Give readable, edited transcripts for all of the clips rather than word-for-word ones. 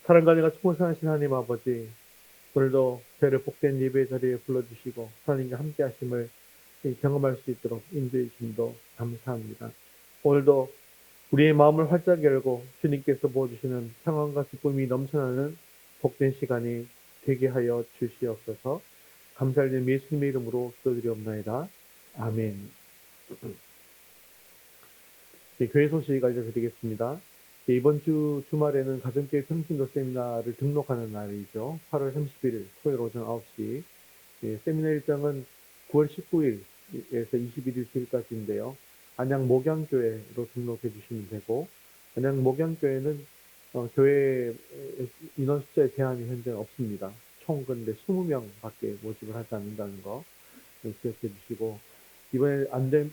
사랑과 은혜가 충만하신 하나님 아버지, 오늘도 저희를 복된 예배 자리에 불러주시고 하나님과 함께 하심을 경험할 수 있도록 인도해 주심도 감사합니다. 오늘도 우리의 마음을 활짝 열고 주님께서 부어주시는 평안과 기쁨이 넘쳐나는 복된 시간이 되게 하여 주시옵소서. 감사드리는 예수님의 이름으로 기도드리옵나이다. 아멘. 교회 소식 알려드리겠습니다. 이번 주 주말에는 가정교회 평신도 세미나를 등록하는 날이죠. 8월 31일 토요일 오전 9시. 세미나 일정은 9월 19일에서 21일 까지인데요. 안양 목양교회로 등록해 주시면 되고, 안양 목양교회는 교회 인원 숫자에 제한이 현재 없습니다. 총 근데 20명밖에 모집을 하지 않는다는 거 기억해 주시고, 이번에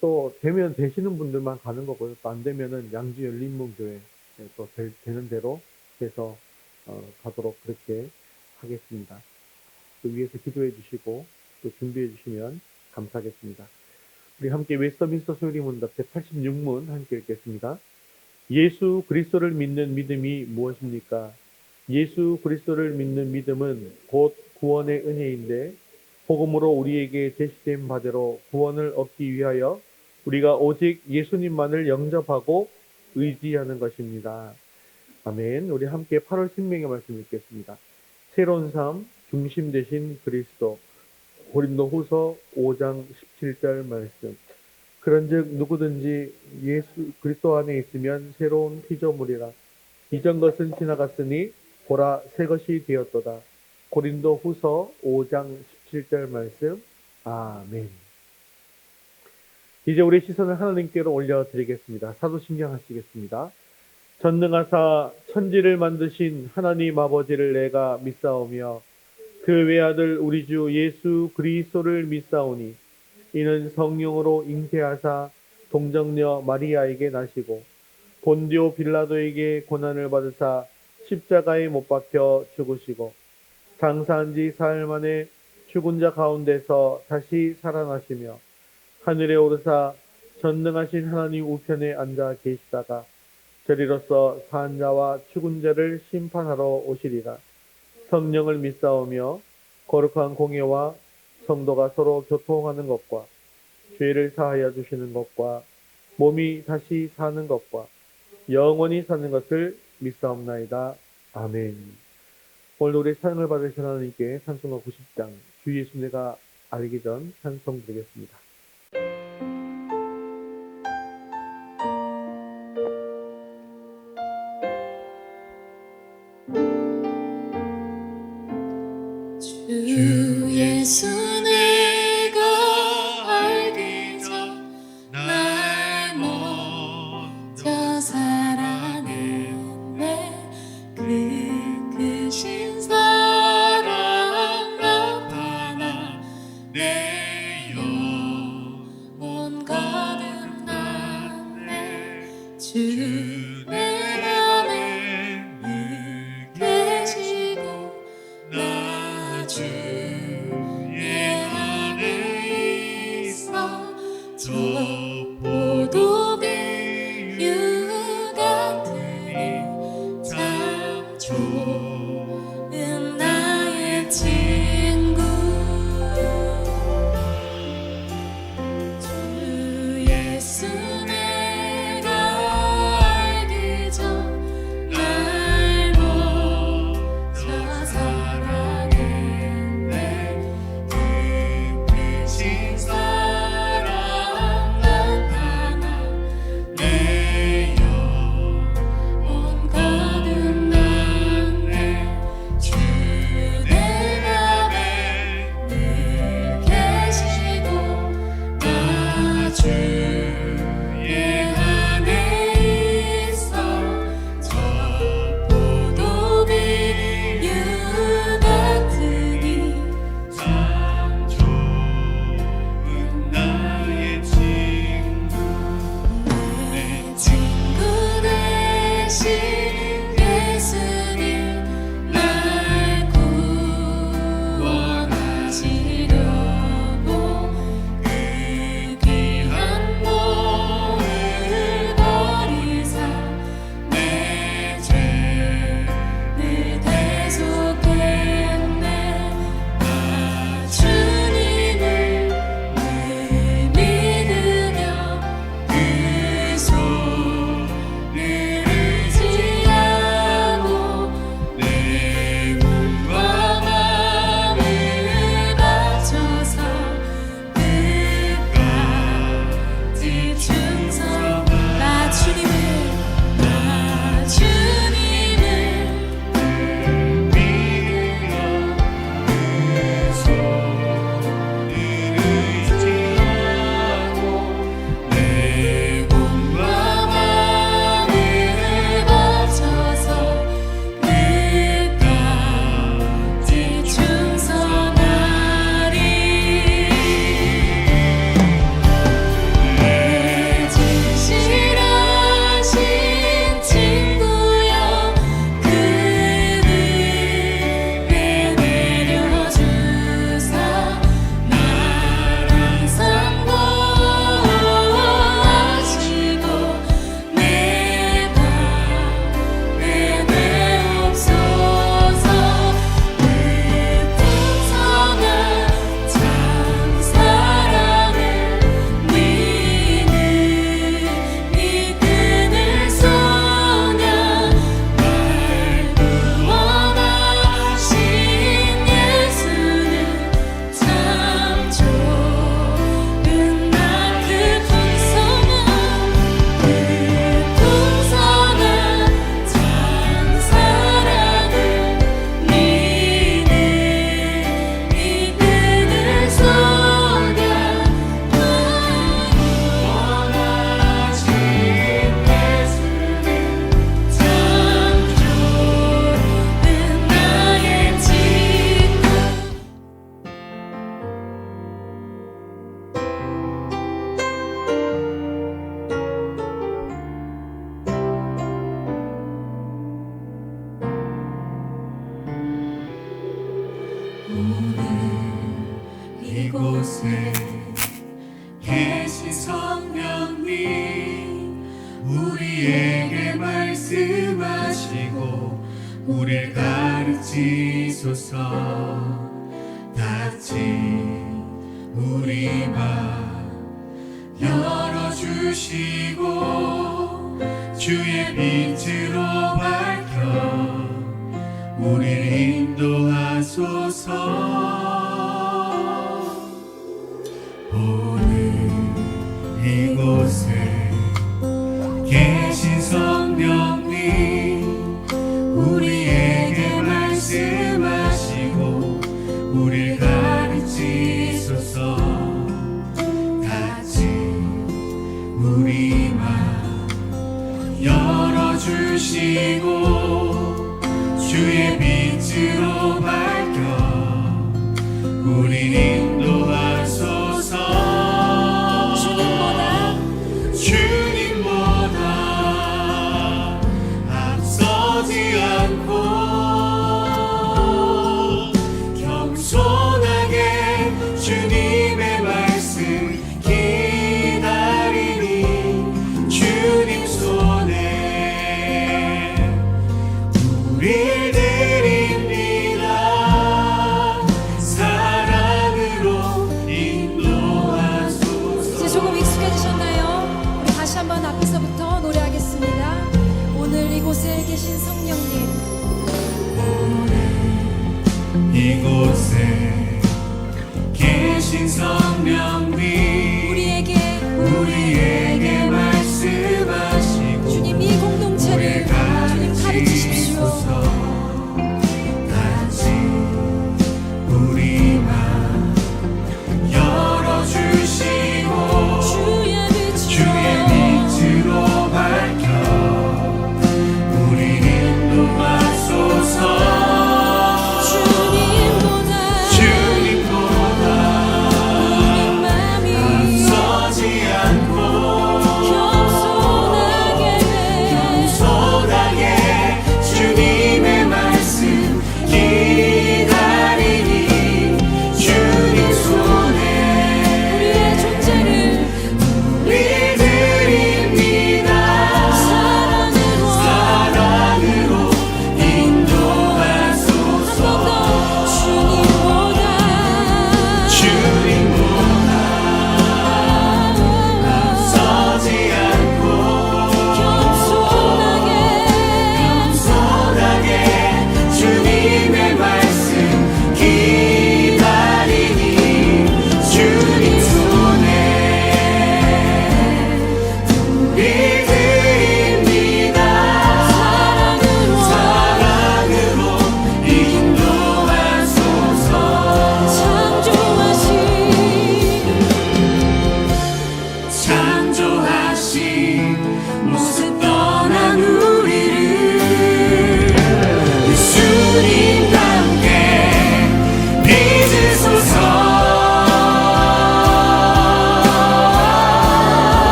또 되면 되시는 분들만 가는 거고요. 또 안 되면은 양주 열린문교회 또 되는 대로 해서 가도록 그렇게 하겠습니다. 또 위에서 기도해 주시고 또 준비해 주시면 감사하겠습니다. 우리 함께 웨스터민스터 소리문답 제86문 함께 읽겠습니다. 예수 그리스도를 믿는 믿음이 무엇입니까? 예수 그리스도를 믿는 믿음은 곧 구원의 은혜인데, 복음으로 우리에게 제시된 바대로 구원을 얻기 위하여 우리가 오직 예수님만을 영접하고 의지하는 것입니다. 아멘. 우리 함께 8월 생명의 말씀 읽겠습니다. 새로운 삶 중심 되신 그리스도. 고린도후서 5장 17절 말씀. 그런즉 누구든지 예수 그리스도 안에 있으면 새로운 피조물이라. 이전 것은 지나갔으니 보라 새 것이 되었도다. 고린도후서 5장 17절 말씀. 아멘. 이제 우리 시선을 하나님께로 올려드리겠습니다. 사도신경 하시겠습니다. 전능하사 천지를 만드신 하나님 아버지를 내가 믿사오며 그 외아들 우리 주 예수 그리스도를 믿사오니 이는 성령으로 잉태하사 동정녀 마리아에게 나시고 본디오 빌라도에게 고난을 받으사 십자가에 못 박혀 죽으시고 장사한 지 사흘 만에 죽은 자 가운데서 다시 살아나시며 하늘에 오르사 전능하신 하나님 우편에 앉아 계시다가 저리로서 사한 자와 죽은 자를 심판하러 오시리라. 성령을 믿사오며 거룩한 공예와 성도가 서로 교통하는 것과 죄를 사하여 주시는 것과 몸이 다시 사는 것과 영원히 사는 것을 믿사옵나이다. 아멘. 오늘 우리 사랑을 받으신 하나님께 찬송가 90장 주 예수 내가 알기 전 찬송 드리겠습니다. 주 예수 내가 알기 전 날 먼저 사랑했네. 그 크신 사랑 나타나 내 영혼 거듭났네. 주 내 안에 늘 계시고 나 주의 이곳에 계신 성령님 우리에게 말씀하시고 우리를 가르치소서. 같이 우리 맘 열어주시고 주의 빛으로 밝혀 우리를 인도하소서. 오늘 이곳에 계신 성령님 우리에게 말씀하시고 우리를 가르치소서. 같이 우리 맘 열어주시고 주의 빛으로 밝혀 우리를 인도하소서. 주님보다 앞서지 않고 겸손하게 주님의 말씀 기다리니 주님 손에 우리 드립니다. 사랑으로 인도하소서. 이제 조금 익숙해지셨나요? 우리 다시 한번 앞에서부터 노래하겠습니다. 오늘 이곳에 계신 성령님, 이곳에 계신 성령님 우리에게 말씀하시고 주님 이 공동체를 주님 가르치십시오. 같이 우리 맘 열어주시고 주의 빛으로 밝혀 우리 인도하소서.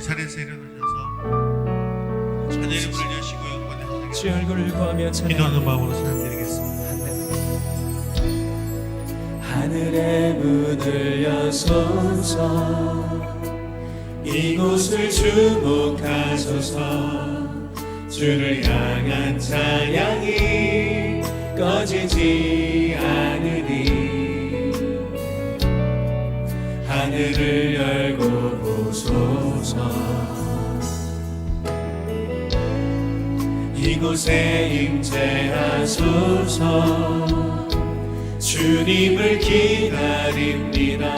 자리에서 일어나셔서 하늘 문을 여시고 영광을 주의 얼굴을 구하며 기도하는 마음으로 찬양드리겠습니다. 하늘의 문을 여소서 이곳을 주목하소서 주를 향한 찬양이 꺼지지 않으니 하늘을 열고 보소서 이곳에 임재하소서 주님을 기다립니다.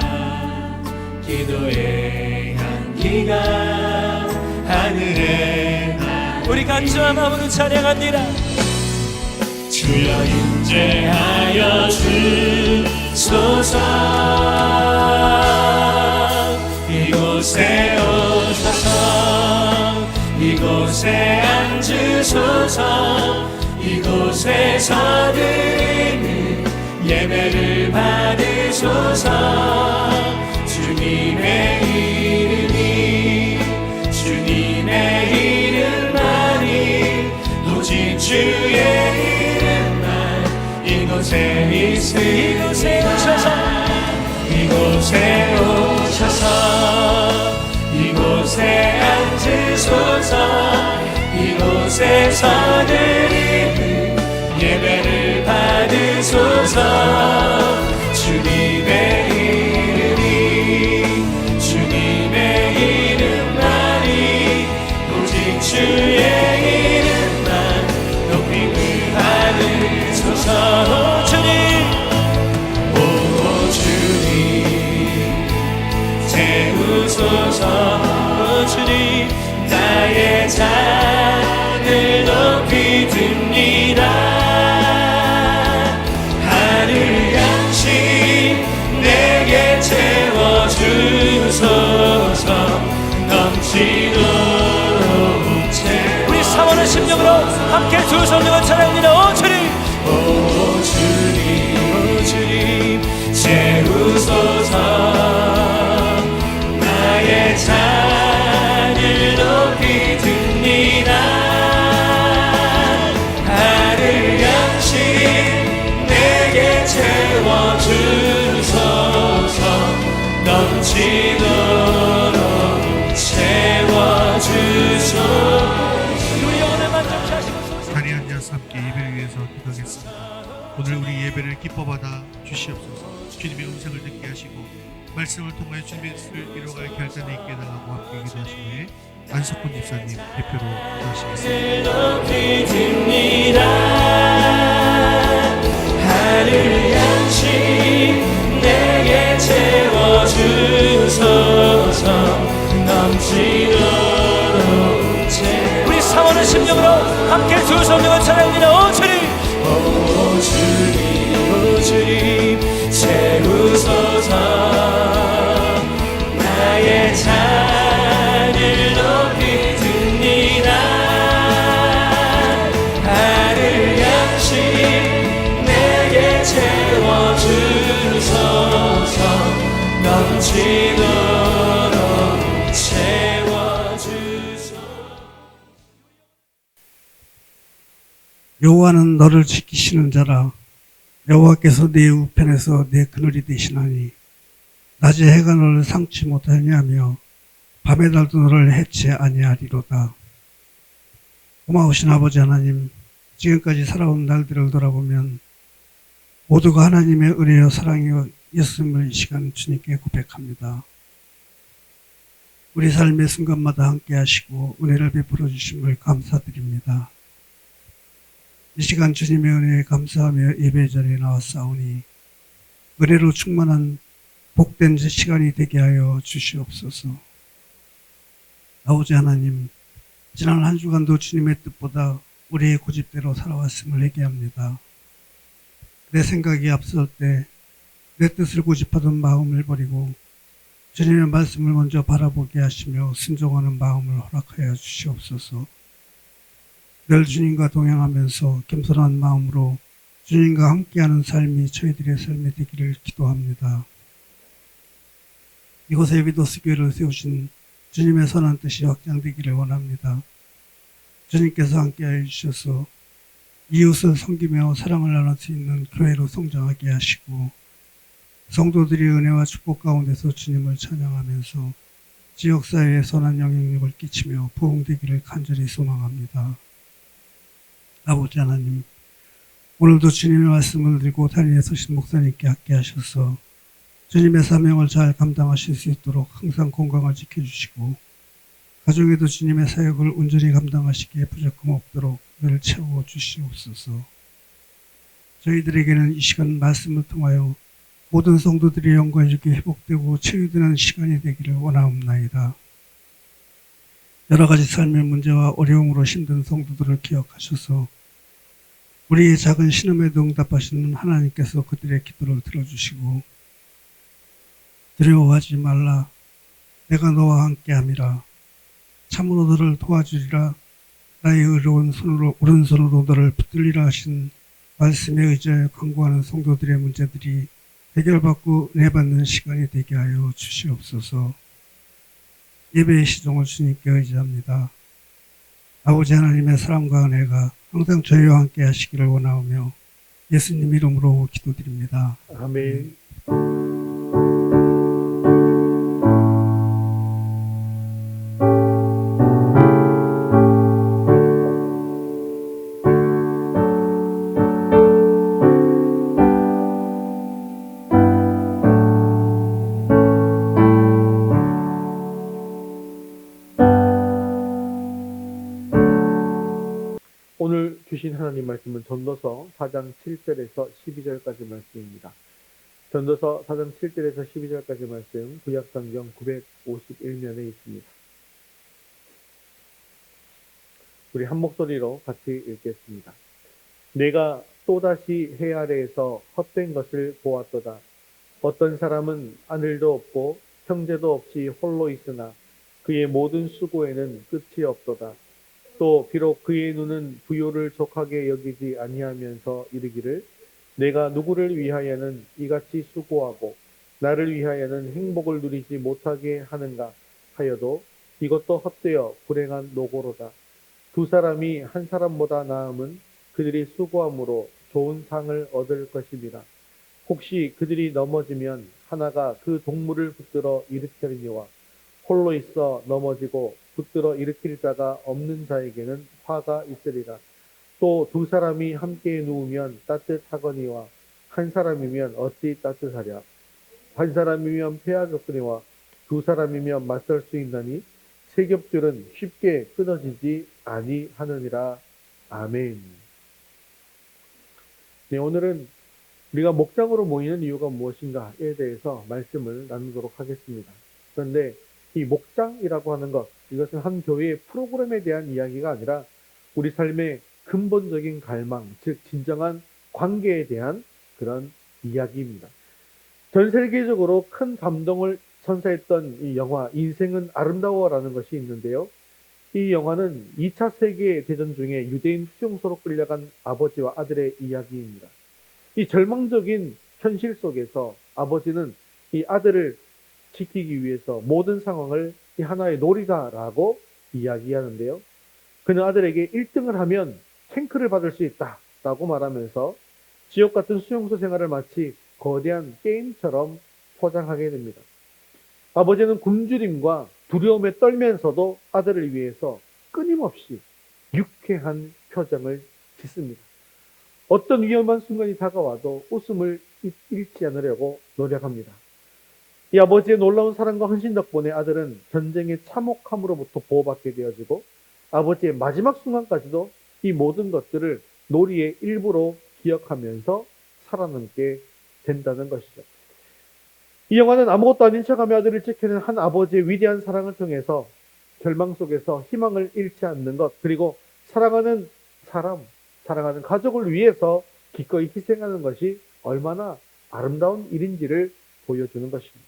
기도의 향기가 하늘에 우리 간절한 마음으로 찬양합니다. 주여 임재하여 주소서 이곳에 오셔서 이곳에 앉으소서 이곳에서 드리는 예배를 받으소서 주님의 주님의 이름만이 오직 주의 이름만 이곳에 있으리라 이곳에 오셔서 이곳에 앉으소서 이곳에서 드리는 예배를 받으소서 주님의 이름만이 오직 주의 이름만 높임을 받으소서 주님 오 주님 채우소서 오 주님 나의 잔을 높이 듭니다 하늘 양식 내게 채워주소서 넘치도록 우리 사모하는 심령으로 함께 두 성령을 찬양합니다. 오 주님 오 주님 채우소서 나의 잔을 높이 듭니다 하늘 양식 내게 채워주소서 넘치도록 채워주소서 우리 영혼을 만족케 하시고 자리에 앉아서 함께 예배를 위해서 기도하겠습니다. 오늘 우리 예배를 기뻐받아 주시옵소서. 주님의 음성을 듣게 하시고 말씀을 통하여 주님의 뜻을 이루어갈 결단에 있게 해달라고 함께 기도하신 후에 안석훈 집사님 대표로 기도하시겠습니다. 높이 듭니다 하늘 양식 내게 채워주소서 넘치도록 우리 사모하는 심령으로 함께 두 성령을 찬양합니다. 오 주님 오 주님 채우소서 나의 잔을 높이 듭니다 하늘 양식 내게 채워주소서 넘치도록 채워주소서 여호와는 너를 지키시는 자라. 여호와께서 네 우편에서 네 그늘이 되시나니 낮에 해가 너를 상치 못하냐며 밤의 달도 너를 해치 아니하리로다. 고마우신 아버지 하나님, 지금까지 살아온 날들을 돌아보면 모두가 하나님의 은혜여 사랑이었음을 이 시간 주님께 고백합니다. 우리 삶의 순간마다 함께 하시고 은혜를 베풀어 주심을 감사드립니다. 이 시간 주님의 은혜에 감사하며 예배 자리에 나왔사오니 은혜로 충만한 복된 시간이 되게 하여 주시옵소서. 아버지 하나님, 지난 한 주간도 주님의 뜻보다 우리의 고집대로 살아왔음을 회개합니다. 내 생각이 앞설 때 내 뜻을 고집하던 마음을 버리고 주님의 말씀을 먼저 바라보게 하시며 순종하는 마음을 허락하여 주시옵소서. 늘 주님과 동행하면서 겸손한 마음으로 주님과 함께하는 삶이 저희들의 삶이 되기를 기도합니다. 이곳에 위도스 교회를 세우신 주님의 선한 뜻이 확장되기를 원합니다. 주님께서 함께하여 주셔서 이웃을 섬기며 사랑을 나눌 수 있는 교회로 성장하게 하시고 성도들이 은혜와 축복 가운데서 주님을 찬양하면서 지역사회에 선한 영향력을 끼치며 부흥되기를 간절히 소망합니다. 아버지 하나님, 오늘도 주님의 말씀을 들고 단위에 서신 목사님께 함께 하셔서 주님의 사명을 잘 감당하실 수 있도록 항상 건강을 지켜주시고 가정에도 주님의 사역을 온전히 감당하시기에 부족함 없도록 늘 채워 주시옵소서. 저희들에게는 이 시간 말씀을 통하여 모든 성도들의 영광이게 회복되고 치유되는 시간이 되기를 원하옵나이다. 여러 가지 삶의 문제와 어려움으로 힘든 성도들을 기억하셔서 우리의 작은 신음에도 응답하시는 하나님께서 그들의 기도를 들어주시고 두려워하지 말라. 내가 너와 함께함이라. 참으로 너를 도와주리라. 나의 의로운 손으로 오른손으로 너를 붙들리라 하신 말씀에 의지하여 간구하는 성도들의 문제들이 해결받고 은혜받는 시간이 되게 하여 주시옵소서. 예배의 시종을 주님께 의지합니다. 아버지 하나님의 사랑과 은혜가 항상 저희와 함께 하시기를 원하오며 예수님 이름으로 기도드립니다. 아멘. 오늘 주신 하나님 말씀은 전도서 4장 7절에서 12절까지 말씀입니다. 전도서 4장 7절에서 12절까지 말씀 구약성경 951면에 있습니다. 우리 한 목소리로 같이 읽겠습니다. 내가 또다시 해 아래에서 헛된 것을 보았도다. 어떤 사람은 아들도 없고 형제도 없이 홀로 있으나 그의 모든 수고에는 끝이 없도다. 또 비록 그의 눈은 부요를 족하게 여기지 아니하면서 이르기를 내가 누구를 위하여는 이같이 수고하고 나를 위하여는 행복을 누리지 못하게 하는가 하여도 이것도 헛되어 불행한 노고로다. 두 사람이 한 사람보다 나음은 그들이 수고함으로 좋은 상을 얻을 것이니라. 혹시 그들이 넘어지면 하나가 그 동물을 붙들어 일으키리니와 홀로 있어 넘어지고 붙들어 일으킬 자가 없는 자에게는 화가 있으리라. 또 두 사람이 함께 누우면 따뜻하거니와 한 사람이면 어찌 따뜻하랴. 한 사람이면 패하겠거니와 두 사람이면 맞설 수 있나니 세 겹줄은 쉽게 끊어지지 아니하느니라. 아멘. 네, 오늘은 우리가 목장으로 모이는 이유가 무엇인가에 대해서 말씀을 나누도록 하겠습니다. 그런데 이 목장이라고 하는 것, 이것은 한 교회의 프로그램에 대한 이야기가 아니라 우리 삶의 근본적인 갈망, 즉 진정한 관계에 대한 그런 이야기입니다. 전 세계적으로 큰 감동을 선사했던 이 영화 인생은 아름다워라는 것이 있는데요. 이 영화는 2차 세계대전 중에 유대인 수용소로 끌려간 아버지와 아들의 이야기입니다. 이 절망적인 현실 속에서 아버지는 이 아들을 지키기 위해서 모든 상황을 이 하나의 놀이다라고 이야기하는데요. 그는 아들에게 1등을 하면 탱크를 받을 수 있다라고 말하면서 지옥 같은 수용소 생활을 마치 거대한 게임처럼 포장하게 됩니다. 아버지는 굶주림과 두려움에 떨면서도 아들을 위해서 끊임없이 유쾌한 표정을 짓습니다. 어떤 위험한 순간이 다가와도 웃음을 잃지 않으려고 노력합니다. 이 아버지의 놀라운 사랑과 헌신 덕분에 아들은 전쟁의 참혹함으로부터 보호받게 되어지고 아버지의 마지막 순간까지도 이 모든 것들을 놀이의 일부로 기억하면서 살아남게 된다는 것이죠. 이 영화는 아무것도 아닌 척하며 아들을 지켜낸 한 아버지의 위대한 사랑을 통해서 절망 속에서 희망을 잃지 않는 것, 그리고 사랑하는 사람, 사랑하는 가족을 위해서 기꺼이 희생하는 것이 얼마나 아름다운 일인지를 보여주는 것입니다.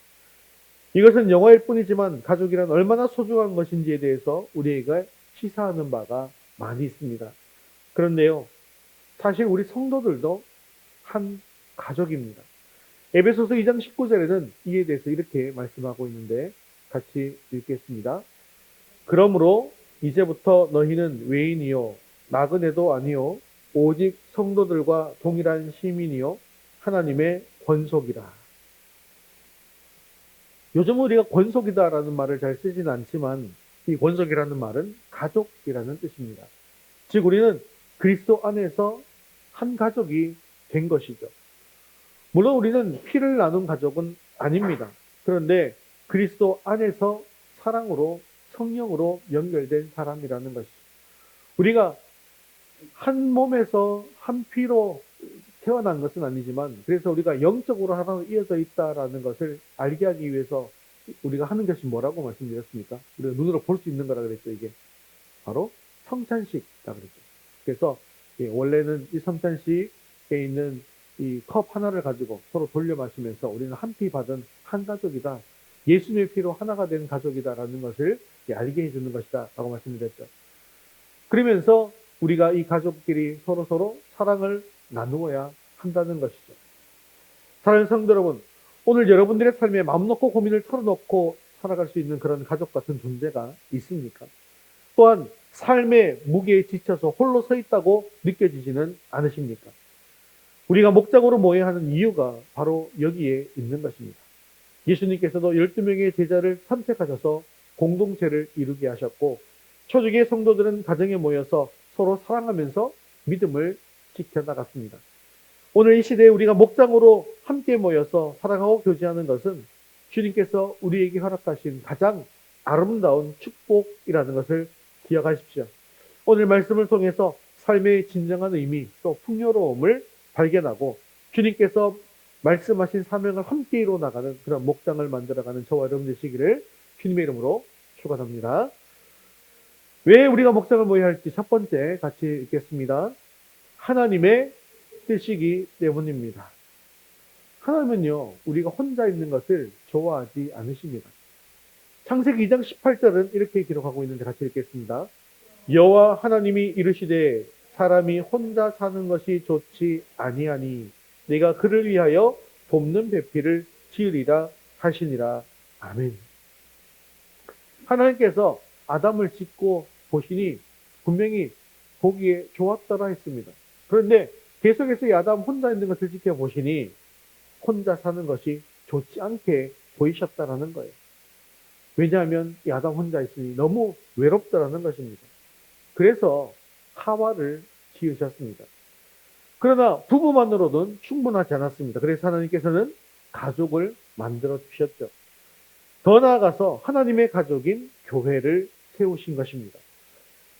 이것은 영화일 뿐이지만 가족이란 얼마나 소중한 것인지에 대해서 우리에게 시사하는 바가 많이 있습니다. 그런데요, 사실 우리 성도들도 한 가족입니다. 에베소서 2장 19절에는 이에 대해서 이렇게 말씀하고 있는데 같이 읽겠습니다. 그러므로 이제부터 너희는 외인이요 나그네도 아니요 오직 성도들과 동일한 시민이요 하나님의 권속이라. 요즘 우리가 권속이다라는 말을 잘 쓰지는 않지만 이 권속이라는 말은 가족이라는 뜻입니다. 즉 우리는 그리스도 안에서 한 가족이 된 것이죠. 물론 우리는 피를 나눈 가족은 아닙니다. 그런데 그리스도 안에서 사랑으로 성령으로 연결된 사람이라는 것이죠. 우리가 한 몸에서 한 피로 태어난 것은 아니지만 그래서 우리가 영적으로 하나로 이어져 있다라는 것을 알게 하기 위해서 우리가 하는 것이 뭐라고 말씀드렸습니까? 우리가 눈으로 볼 수 있는 거라 그랬죠. 이게 바로 성찬식이라고 그랬죠. 그래서 원래는 이 성찬식에 있는 이 컵 하나를 가지고 서로 돌려 마시면서 우리는 한 피 받은 한 가족이다. 예수님의 피로 하나가 된 가족이다라는 것을 알게 해주는 것이다 라고 말씀드렸죠. 그러면서 우리가 이 가족끼리 서로 사랑을 나누어야 한다는 것이죠. 사랑하는 성도 여러분, 오늘 여러분들의 삶에 마음 놓고 고민을 털어놓고 살아갈 수 있는 그런 가족 같은 존재가 있습니까? 또한 삶의 무게에 지쳐서 홀로 서 있다고 느껴지지는 않으십니까? 우리가 목장으로 모여야 하는 이유가 바로 여기에 있는 것입니다. 예수님께서도 12명의 제자를 선택하셔서 공동체를 이루게 하셨고 초대교회 성도들은 가정에 모여서 서로 사랑하면서 믿음을 지켜나갔습니다. 오늘 이 시대에 우리가 목장으로 함께 모여서 사랑하고 교제하는 것은 주님께서 우리에게 허락하신 가장 아름다운 축복이라는 것을 기억하십시오. 오늘 말씀을 통해서 삶의 진정한 의미 또 풍요로움을 발견하고 주님께서 말씀하신 사명을 함께 이루어 나가는 그런 목장을 만들어가는 저와 여러분 되시기를 주님의 이름으로 축원합니다. 왜 우리가 목장을 모여야 할지 첫 번째 같이 읽겠습니다. 하나님의 뜻이기 때문입니다. 하나님은요, 우리가 혼자 있는 것을 좋아하지 않으십니다. 창세기 2장 18절은 이렇게 기록하고 있는데 같이 읽겠습니다. 여호와 하나님이 이르시되 사람이 혼자 사는 것이 좋지 아니하니 내가 그를 위하여 돕는 배필을 지으리라 하시니라. 아멘. 하나님께서 아담을 짓고 보시니 분명히 보기에 좋았더라 했습니다. 그런데 계속해서 이 아담 혼자 있는 것을 지켜보시니 혼자 사는 것이 좋지 않게 보이셨다라는 거예요. 왜냐하면 이 아담 혼자 있으니 너무 외롭다라는 것입니다. 그래서 하와를 지으셨습니다. 그러나 부부만으로는 충분하지 않았습니다. 그래서 하나님께서는 가족을 만들어 주셨죠. 더 나아가서 하나님의 가족인 교회를 세우신 것입니다.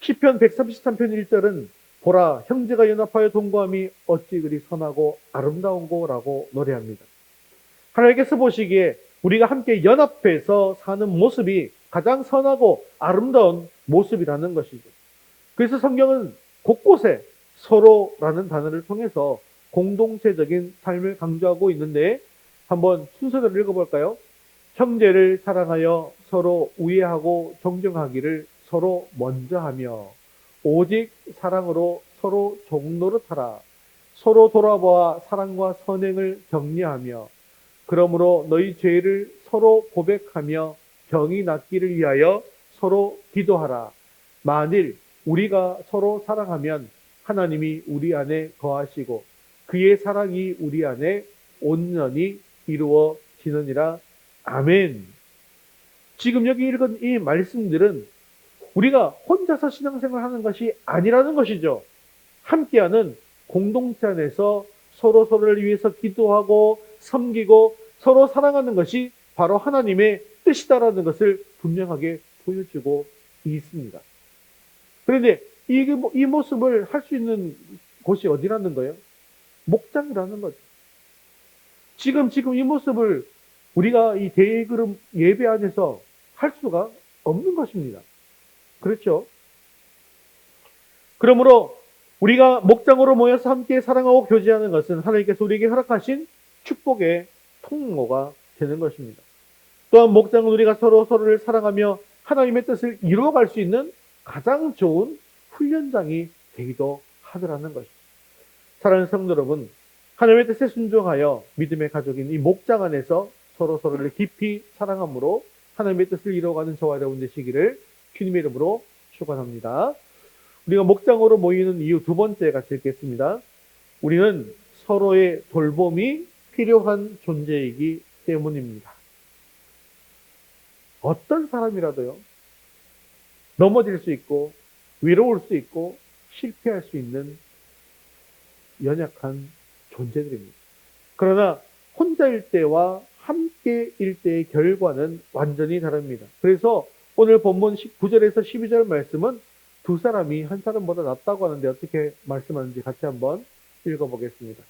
시편 133편 1절은 보라 형제가 연합하여 동거함이 어찌 그리 선하고 아름다운고라고 노래합니다. 하나님께서 보시기에 우리가 함께 연합해서 사는 모습이 가장 선하고 아름다운 모습이라는 것이죠. 그래서 성경은 곳곳에 서로라는 단어를 통해서 공동체적인 삶을 강조하고 있는데 한번 순서대로 읽어볼까요? 형제를 사랑하여 서로 우애하고 존경하기를 서로 먼저 하며 오직 사랑으로 서로 종노릇하라. 서로 돌아보아 사랑과 선행을 격려하며 그러므로 너희 죄를 서로 고백하며 병이 낫기를 위하여 서로 기도하라. 만일 우리가 서로 사랑하면 하나님이 우리 안에 거하시고 그의 사랑이 우리 안에 온전히 이루어지느니라. 아멘. 지금 여기 읽은 이 말씀들은 우리가 혼자서 신앙생활을 하는 것이 아니라는 것이죠. 함께하는 공동체 안에서 서로를 위해서 기도하고 섬기고 서로 사랑하는 것이 바로 하나님의 뜻이다라는 것을 분명하게 보여주고 있습니다. 그런데 이 모습을 할 수 있는 곳이 어디라는 거예요? 목장이라는 거죠. 지금 이 모습을 우리가 이 대그룹 예배 안에서 할 수가 없는 것입니다. 그렇죠? 그러므로 우리가 목장으로 모여서 함께 사랑하고 교제하는 것은 하나님께서 우리에게 허락하신 축복의 통로가 되는 것입니다. 또한 목장은 우리가 서로를 사랑하며 하나님의 뜻을 이루어갈 수 있는 가장 좋은 훈련장이 되기도 하더라는 것입니다. 사랑하는 성도 여러분, 하나님의 뜻에 순종하여 믿음의 가족인 이 목장 안에서 서로를 깊이 사랑함으로 하나님의 뜻을 이루어가는 저와 여러분 되시기를 주님의 이름으로 축원합니다. 우리가 목장으로 모이는 이유 두 번째 같이 읽겠습니다. 우리는 서로의 돌봄이 필요한 존재이기 때문입니다. 어떤 사람이라도요, 넘어질 수 있고, 외로울 수 있고, 실패할 수 있는 연약한 존재들입니다. 그러나 혼자일 때와 함께일 때의 결과는 완전히 다릅니다. 그래서 오늘 본문 9절에서 12절 말씀은 두 사람이 한 사람보다 낫다고 하는데 어떻게 말씀하는지 같이 한번 읽어보겠습니다.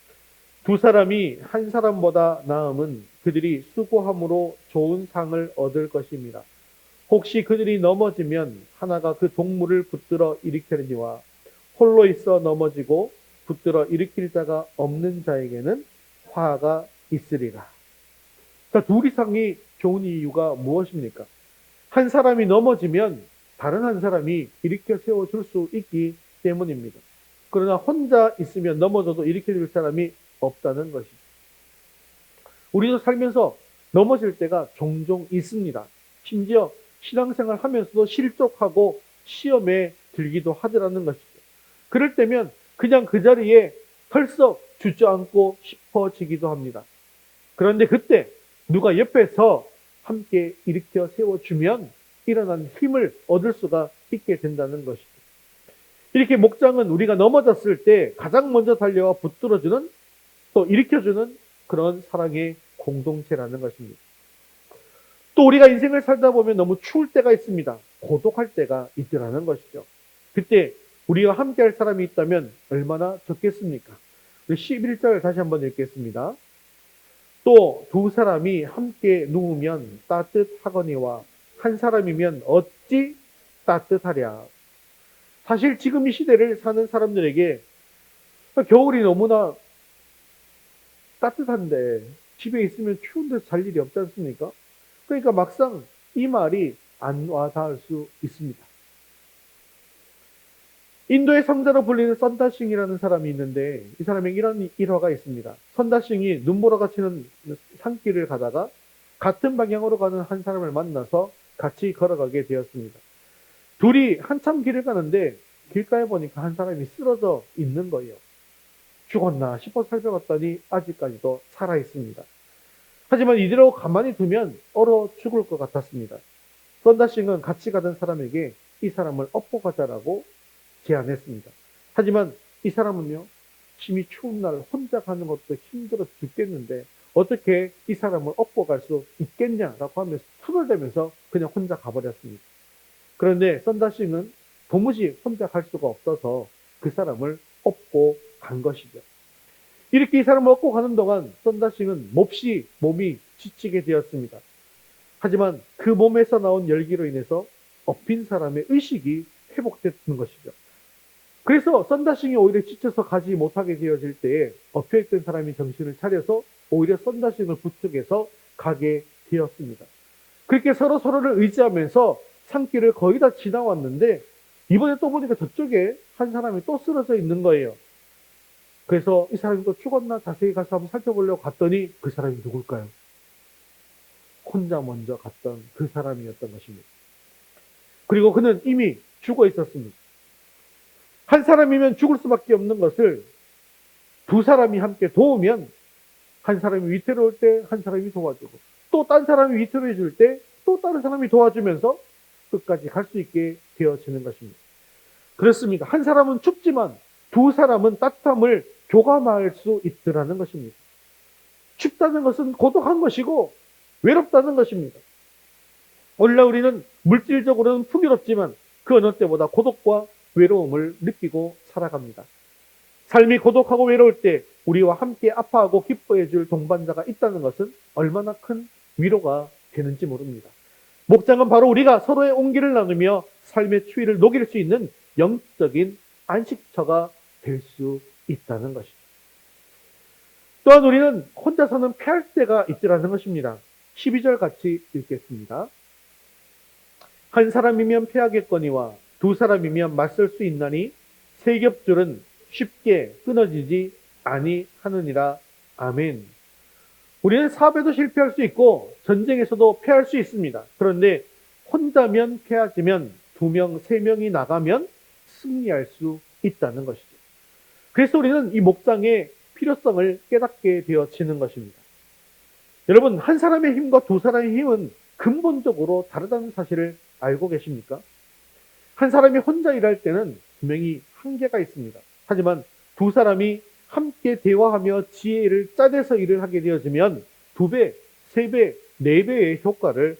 두 사람이 한 사람보다 나음은 그들이 수고함으로 좋은 상을 얻을 것입니다. 혹시 그들이 넘어지면 하나가 그 동물을 붙들어 일으키려니와 홀로 있어 넘어지고 붙들어 일으킬 자가 없는 자에게는 화가 있으리라. 자, 둘이 상이 좋은 이유가 무엇입니까? 한 사람이 넘어지면 다른 한 사람이 일으켜 세워줄 수 있기 때문입니다. 그러나 혼자 있으면 넘어져도 일으켜줄 사람이 없다는 것이죠. 우리도 살면서 넘어질 때가 종종 있습니다. 심지어 신앙생활 하면서도 실족하고 시험에 들기도 하더라는 것이죠. 그럴 때면 그냥 그 자리에 털썩 주저앉고 싶어지기도 합니다. 그런데 그때 누가 옆에서 함께 일으켜 세워주면 일어난 힘을 얻을 수가 있게 된다는 것이죠. 이렇게 목장은 우리가 넘어졌을 때 가장 먼저 달려와 붙들어주는, 또 일으켜주는 그런 사랑의 공동체라는 것입니다. 또 우리가 인생을 살다 보면 너무 추울 때가 있습니다. 고독할 때가 있더라는 것이죠. 그때 우리와 함께할 사람이 있다면 얼마나 좋겠습니까? 11절 다시 한번 읽겠습니다. 또 두 사람이 함께 누우면 따뜻하거니와 한 사람이면 어찌 따뜻하랴. 사실 지금 이 시대를 사는 사람들에게 겨울이 너무나 따뜻한데 집에 있으면 추운 데서 잘 일이 없지 않습니까? 그러니까 막상 이 말이 안 와닿을 수 있습니다. 인도의 성자로 불리는 선다싱이라는 사람이 있는데 이 사람에게 이런 일화가 있습니다. 선다싱이 눈보라가 치는 산길을 가다가 같은 방향으로 가는 한 사람을 만나서 같이 걸어가게 되었습니다. 둘이 한참 길을 가는데 길가에 보니까 한 사람이 쓰러져 있는 거예요. 죽었나 싶어 살펴봤더니 아직까지도 살아 있습니다. 하지만 이대로 가만히 두면 얼어 죽을 것 같았습니다. 선다싱은 같이 가던 사람에게 이 사람을 업고 가자라고 제안했습니다. 하지만 이 사람은요, 심히 추운 날 혼자 가는 것도 힘들어 죽겠는데 어떻게 이 사람을 업고 갈 수 있겠냐라고 하면서 투덜대면서 그냥 혼자 가버렸습니다. 그런데 선다싱은 도무지 혼자 갈 수가 없어서 그 사람을 업고 간 것이죠. 이렇게 이 사람을 업고 가는 동안 선다싱은 몹시 몸이 지치게 되었습니다. 하지만 그 몸에서 나온 열기로 인해서 엎인 사람의 의식이 회복되는 것이죠. 그래서 선다싱이 오히려 지쳐서 가지 못하게 되어질 때에 엎여있던 사람이 정신을 차려서 오히려 선다싱을 부축해서 가게 되었습니다. 그렇게 서로를 의지하면서 산길을 거의 다 지나왔는데 이번에 또 보니까 저쪽에 한 사람이 또 쓰러져 있는 거예요. 그래서 이 사람이 또 죽었나 자세히 가서 한번 살펴보려고 갔더니 그 사람이 누굴까요? 혼자 먼저 갔던 그 사람이었던 것입니다. 그리고 그는 이미 죽어 있었습니다. 한 사람이면 죽을 수밖에 없는 것을 두 사람이 함께 도우면 한 사람이 위태로울 때 한 사람이 도와주고 또 딴 사람이 위태로워질 때 또 다른 사람이 도와주면서 끝까지 갈 수 있게 되어지는 것입니다. 그렇습니다. 한 사람은 춥지만 두 사람은 따뜻함을 교감할 수 있더라는 것입니다. 춥다는 것은 고독한 것이고 외롭다는 것입니다. 오늘날 우리는 물질적으로는 풍요롭지만 그 어느 때보다 고독과 외로움을 느끼고 살아갑니다. 삶이 고독하고 외로울 때 우리와 함께 아파하고 기뻐해 줄 동반자가 있다는 것은 얼마나 큰 위로가 되는지 모릅니다. 목장은 바로 우리가 서로의 온기를 나누며 삶의 추위를 녹일 수 있는 영적인 안식처가 될 수 있다는 것이죠. 또한 우리는 혼자서는 패할 때가 있더라는 것입니다. 12절 같이 읽겠습니다. 한 사람이면 패하겠거니와 두 사람이면 맞설 수 있나니 세 겹줄은 쉽게 끊어지지 아니하느니라. 아멘. 우리는 사업에도 실패할 수 있고 전쟁에서도 패할 수 있습니다. 그런데 혼자면 패하지만 2명, 3명이 나가면 승리할 수 있다는 것이죠. 그래서 우리는 이 목장의 필요성을 깨닫게 되어지는 것입니다. 여러분, 한 사람의 힘과 두 사람의 힘은 근본적으로 다르다는 사실을 알고 계십니까? 한 사람이 혼자 일할 때는 분명히 한계가 있습니다. 하지만 두 사람이 함께 대화하며 지혜를 짜내서 일을 하게 되어지면 2배, 3배, 4배의 효과를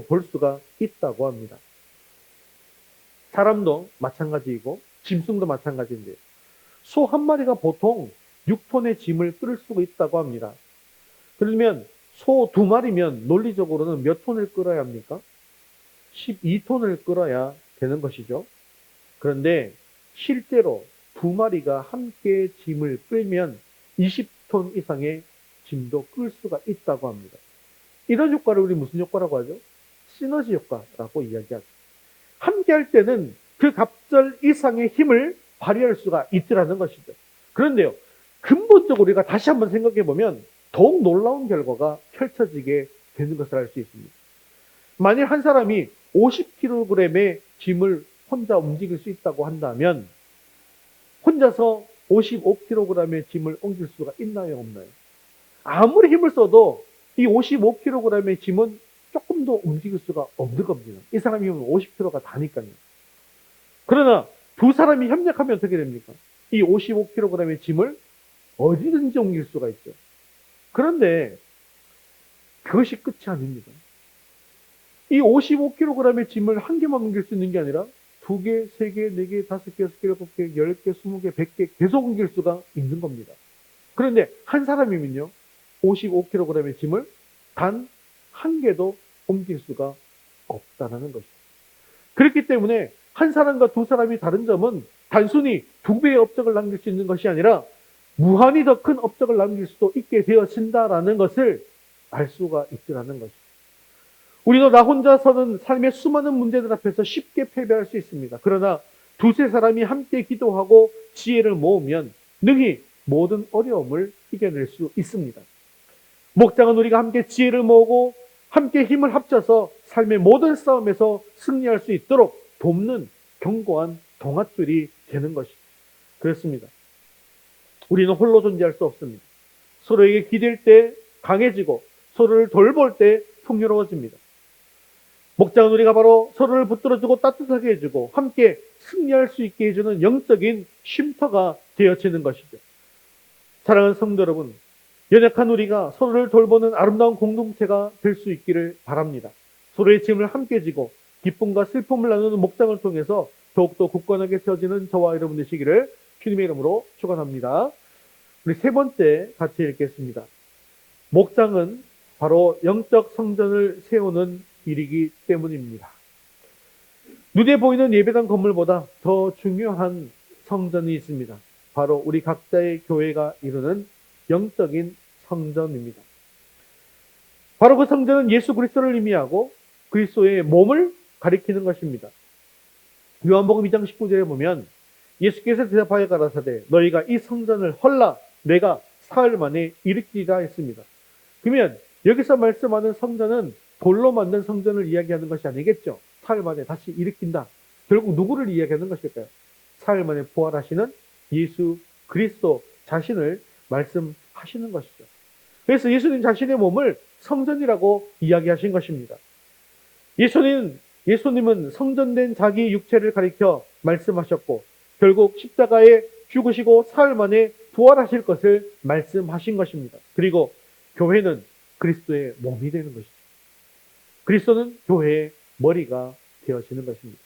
볼 수가 있다고 합니다. 사람도 마찬가지이고 짐승도 마찬가지인데요. 소 한 마리가 보통 6톤의 짐을 끌을 수가 있다고 합니다. 그러면 소 2마리면 논리적으로는 몇 톤을 끌어야 합니까? 12톤을 끌어야 되는 것이죠. 그런데 실제로 2마리가 함께 짐을 끌면 20톤 이상의 짐도 끌 수가 있다고 합니다. 이런 효과를 우리 무슨 효과라고 하죠? 시너지 효과라고 이야기하죠. 함께 할 때는 그 갑절 이상의 힘을 발휘할 수가 있더라는 것이죠. 그런데요, 근본적으로 우리가 다시 한번 생각해 보면 더욱 놀라운 결과가 펼쳐지게 되는 것을 알 수 있습니다. 만일 한 사람이 50kg의 짐을 혼자 움직일 수 있다고 한다면 혼자서 55kg의 짐을 옮길 수가 있나요, 없나요? 아무리 힘을 써도 이 55kg의 짐은 조금 더 움직일 수가 없는 겁니다. 이 사람 힘은 50kg가 다니까요. 그러나 두 사람이 협력하면 어떻게 됩니까? 이 55kg의 짐을 어디든지 옮길 수가 있죠. 그런데 그것이 끝이 아닙니다. 이 55kg의 짐을 한 개만 옮길 수 있는 게 아니라 2개, 3개, 4개, 5개, 6개, 7개, 10개, 20개, 100개 계속 옮길 수가 있는 겁니다. 그런데 한 사람이면요, 55kg의 짐을 단 한 개도 옮길 수가 없다는 것이죠. 그렇기 때문에 한 사람과 두 사람이 다른 점은 단순히 2배의 업적을 남길 수 있는 것이 아니라 무한히 더 큰 업적을 남길 수도 있게 되어진다라는 것을 알 수가 있더라는 것이죠. 우리도 나 혼자서는 삶의 수많은 문제들 앞에서 쉽게 패배할 수 있습니다. 그러나 두세 사람이 함께 기도하고 지혜를 모으면 능히 모든 어려움을 이겨낼 수 있습니다. 목장은 우리가 함께 지혜를 모으고 함께 힘을 합쳐서 삶의 모든 싸움에서 승리할 수 있도록 돕는 견고한 동아줄이 되는 것이죠. 그렇습니다. 우리는 홀로 존재할 수 없습니다. 서로에게 기댈 때 강해지고 서로를 돌볼 때 풍요로워집니다. 목장은 우리가 바로 서로를 붙들어주고 따뜻하게 해주고 함께 승리할 수 있게 해주는 영적인 쉼터가 되어지는 것이죠. 사랑하는 성도 여러분, 연약한 우리가 서로를 돌보는 아름다운 공동체가 될 수 있기를 바랍니다. 서로의 짐을 함께 지고 기쁨과 슬픔을 나누는 목장을 통해서 더욱더 굳건하게 세워지는 저와 여러분 되시기를 주님의 이름으로 축원합니다. 우리 세 번째 같이 읽겠습니다. 목장은 바로 영적 성전을 세우는 일이기 때문입니다. 눈에 보이는 예배당 건물보다 더 중요한 성전이 있습니다. 바로 우리 각자의 교회가 이루는 영적인 성전입니다. 바로 그 성전은 예수 그리스도를 의미하고 그리스도의 몸을 가리키는 것입니다. 요한복음 2장 19절에 보면 예수께서 대답하여 가라사대 너희가 이 성전을 헐라 내가 사흘 만에 일으키리라 했습니다. 그러면 여기서 말씀하는 성전은 돌로 만든 성전을 이야기하는 것이 아니겠죠. 사흘 만에 다시 일으킨다. 결국 누구를 이야기하는 것일까요? 사흘 만에 부활하시는 예수 그리스도 자신을 말씀하시는 것이죠. 그래서 예수님 자신의 몸을 성전이라고 이야기하신 것입니다. 예수님은 성전된 자기 육체를 가리켜 말씀하셨고 결국 십자가에 죽으시고 사흘 만에 부활하실 것을 말씀하신 것입니다. 그리고 교회는 그리스도의 몸이 되는 것이죠. 그리스도는 교회의 머리가 되어지는 것입니다.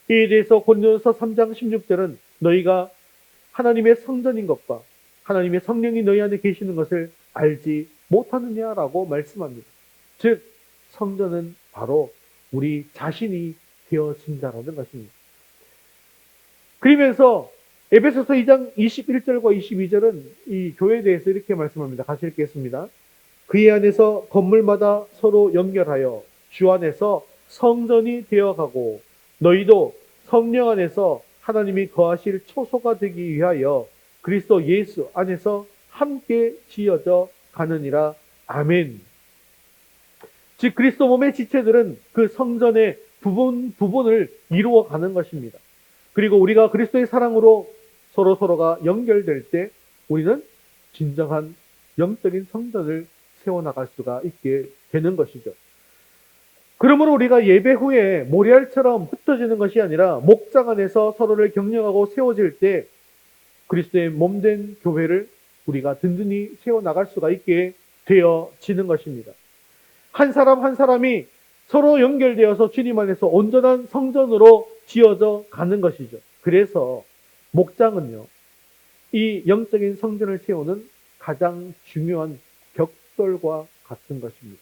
이에 대해서 고린도전서 3장 16절은 너희가 하나님의 성전인 것과 하나님의 성령이 너희 안에 계시는 것을 알지 못하느냐라고 말씀합니다. 즉 성전은 바로 우리 자신이 되어진다라는 것입니다. 그러면서 에베소서 2장 21절과 22절은 이 교회에 대해서 이렇게 말씀합니다. 같이 읽겠습니다. 그의 안에서 건물마다 서로 연결하여 주 안에서 성전이 되어가고 너희도 성령 안에서 하나님이 거하실 초소가 되기 위하여 그리스도 예수 안에서 함께 지어져 가느니라. 아멘. 즉 그리스도 몸의 지체들은 그 성전의 부분을 이루어가는 것입니다. 그리고 우리가 그리스도의 사랑으로 서로가 연결될 때 우리는 진정한 영적인 성전을 세워나갈 수가 있게 되는 것이죠. 그러므로 우리가 예배 후에 모래알처럼 흩어지는 것이 아니라 목장 안에서 서로를 격려하고 세워질 때 그리스도의 몸된 교회를 우리가 든든히 세워나갈 수가 있게 되어지는 것입니다. 한 사람 한 사람이 서로 연결되어서 주님 안에서 온전한 성전으로 지어져 가는 것이죠. 그래서 목장은요, 이 영적인 성전을 세우는 가장 중요한 벽돌과 같은 것입니다.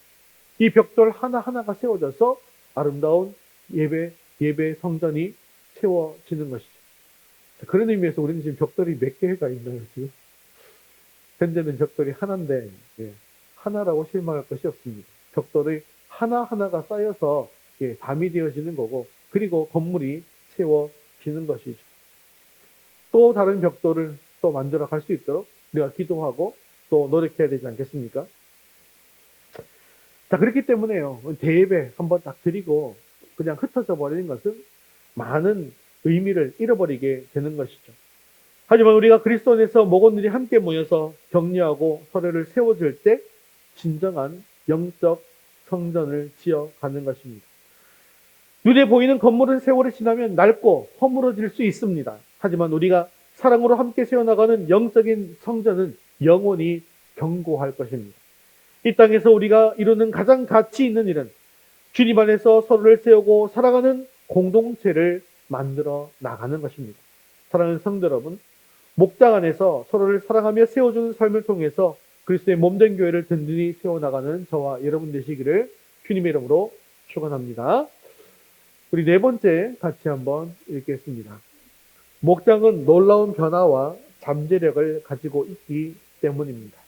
이 벽돌 하나하나가 세워져서 아름다운 예배 성전이 세워지는 것이죠. 그런 의미에서 우리는 지금 벽돌이 몇 개가 있나요, 지금? 현재는 벽돌이 하나인데, 하나라고 실망할 것이 없습니다. 벽돌이 하나하나가 쌓여서 담이 되어지는 거고, 그리고 건물이 세워지는 것이죠. 또 다른 벽돌을 또 만들어 갈 수 있도록 우리가 기도하고 또 노력해야 되지 않겠습니까? 자, 그렇기 때문에요. 대예배 한번 딱 드리고 그냥 흩어져 버리는 것은 많은 의미를 잃어버리게 되는 것이죠. 하지만 우리가 그리스도 안에서 목원들이 함께 모여서 격려하고 서로를 세워줄 때 진정한 영적 성전을 지어가는 것입니다. 눈에 보이는 건물은 세월이 지나면 낡고 허물어질 수 있습니다. 하지만 우리가 사랑으로 함께 세워나가는 영적인 성전은 영원히 견고할 것입니다. 이 땅에서 우리가 이루는 가장 가치 있는 일은 주님 안에서 서로를 세우고 살아가는 공동체를 만들어 나가는 것입니다. 사랑하는 성도 여러분, 목장 안에서 서로를 사랑하며 세워주는 삶을 통해서 그리스도의 몸된 교회를 든든히 세워나가는 저와 여러분 되시기를 주님의 이름으로 축원합니다. 우리 네 번째 같이 한번 읽겠습니다. 목장은 놀라운 변화와 잠재력을 가지고 있기 때문입니다.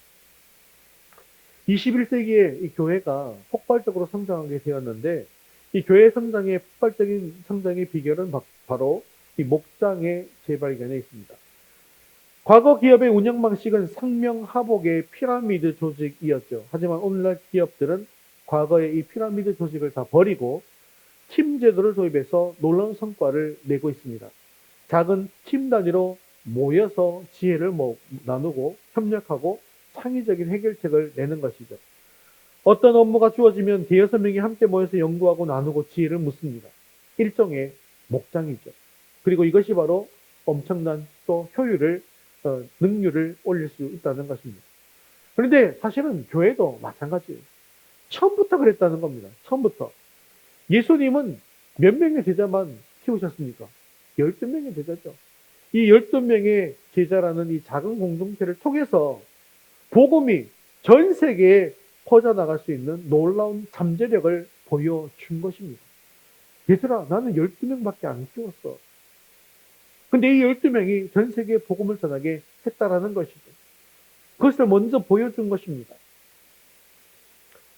21세기에 이 교회가 폭발적으로 성장하게 되었는데 이 교회 성장의 폭발적인 성장의 비결은 바로 이 목장의 재발견에 있습니다. 과거 기업의 운영 방식은 상명하복의 피라미드 조직이었죠. 하지만 오늘날 기업들은 과거의 이 피라미드 조직을 다 버리고 팀 제도를 도입해서 놀라운 성과를 내고 있습니다. 작은 팀 단위로 모여서 지혜를 나누고 협력하고 창의적인 해결책을 내는 것이죠. 어떤 업무가 주어지면 대여섯 명이 함께 모여서 연구하고 나누고 지혜를 묻습니다. 일종의 목장이죠. 그리고 이것이 바로 엄청난 또 능률을 올릴 수 있다는 것입니다. 그런데 사실은 교회도 마찬가지예요. 처음부터 그랬다는 겁니다. 처음부터. 예수님은 몇 명의 제자만 키우셨습니까? 12명의 제자죠. 이 12명의 제자라는 이 작은 공동체를 통해서 복음이 전 세계에 퍼져나갈 수 있는 놀라운 잠재력을 보여준 것입니다. 얘들아, 나는 12명밖에 안 키웠어. 근데 이 12명이 전 세계에 복음을 전하게 했다라는 것이죠. 그것을 먼저 보여준 것입니다.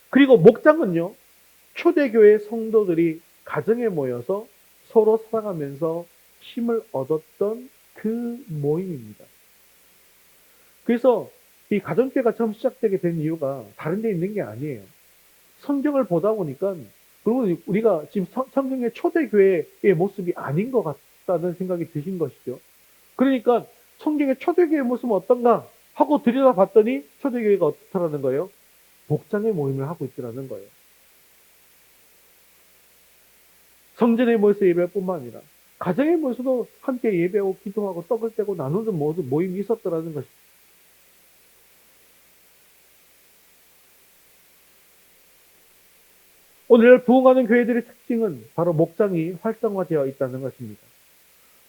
그리고 목장은요, 초대교회 성도들이 가정에 모여서 서로 사랑하면서 힘을 얻었던 그 모임입니다. 그래서 이 가정교회가 처음 시작되게 된 이유가 다른 데 있는 게 아니에요. 성경을 보다 보니까, 그리고 우리가 지금 성경의 초대교회의 모습이 아닌 것 같다는 생각이 드신 것이죠. 그러니까 성경의 초대교회의 모습은 어떤가 하고 들여다봤더니 초대교회가 어떻다라는 거예요? 목장의 모임을 하고 있더라는 거예요. 성전에 모여서 예배할 뿐만 아니라 가정에 모여서도 함께 예배하고 기도하고 떡을 떼고 나누는 모든 모임이 있었더라는 것이죠. 오늘 부흥하는 교회들의 특징은 바로 목장이 활성화되어 있다는 것입니다.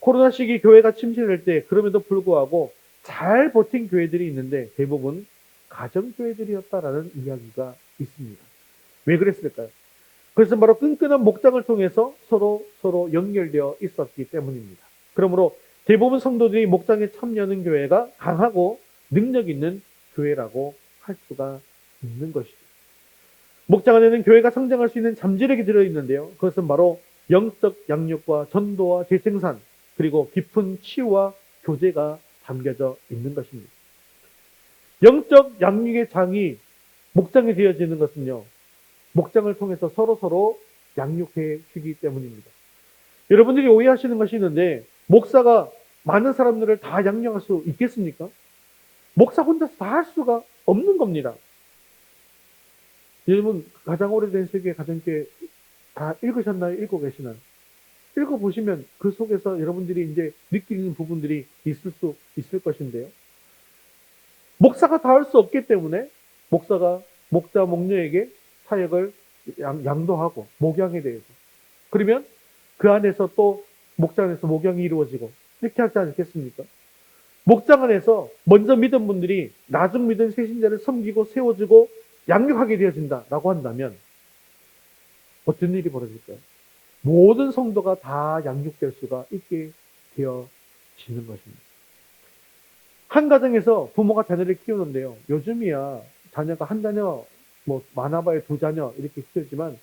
코로나 시기 교회가 침체될 때 그럼에도 불구하고 잘 버틴 교회들이 있는데 대부분 가정교회들이었다라는 이야기가 있습니다. 왜 그랬을까요? 그것은 바로 끈끈한 목장을 통해서 서로 연결되어 있었기 때문입니다. 그러므로 대부분 성도들이 목장에 참여하는 교회가 강하고 능력 있는 교회라고 할 수가 있는 것이죠. 목장 안에는 교회가 성장할 수 있는 잠재력이 들어있는데요. 그것은 바로 영적 양육과 전도와 재생산, 그리고 깊은 치유와 교제가 담겨져 있는 것입니다. 영적 양육의 장이 목장이 되어지는 것은요, 목장을 통해서 서로 양육해 주기 때문입니다. 여러분들이 오해하시는 것이 있는데 목사가 많은 사람들을 다 양육할 수 있겠습니까? 목사 혼자서 다 할 수가 없는 겁니다. 여러분 가장 오래된 세계 가정교회 다 읽으셨나요? 읽고 계시나요? 읽어보시면 그 속에서 여러분들이 이제 느끼는 부분들이 있을 수 있을 것인데요. 목사가 다 할 수 없기 때문에 목사가 목자, 목녀에게 사역을 양도하고 목양에 대해서 그러면 그 안에서 또 목장 안에서 목양이 이루어지고 이렇게 하지 않겠습니까? 목장 안에서 먼저 믿은 분들이 나중 믿은 새신자를 섬기고 세워주고 양육하게 되어진다라고 한다면 어떤 일이 벌어질까요? 모든 성도가 다 양육될 수가 있게 되어지는 것입니다. 한 가정에서 부모가 자녀를 키우는데요. 요즘이야 자녀가 한 자녀, 뭐 많아봐야 두 자녀 이렇게 키우지만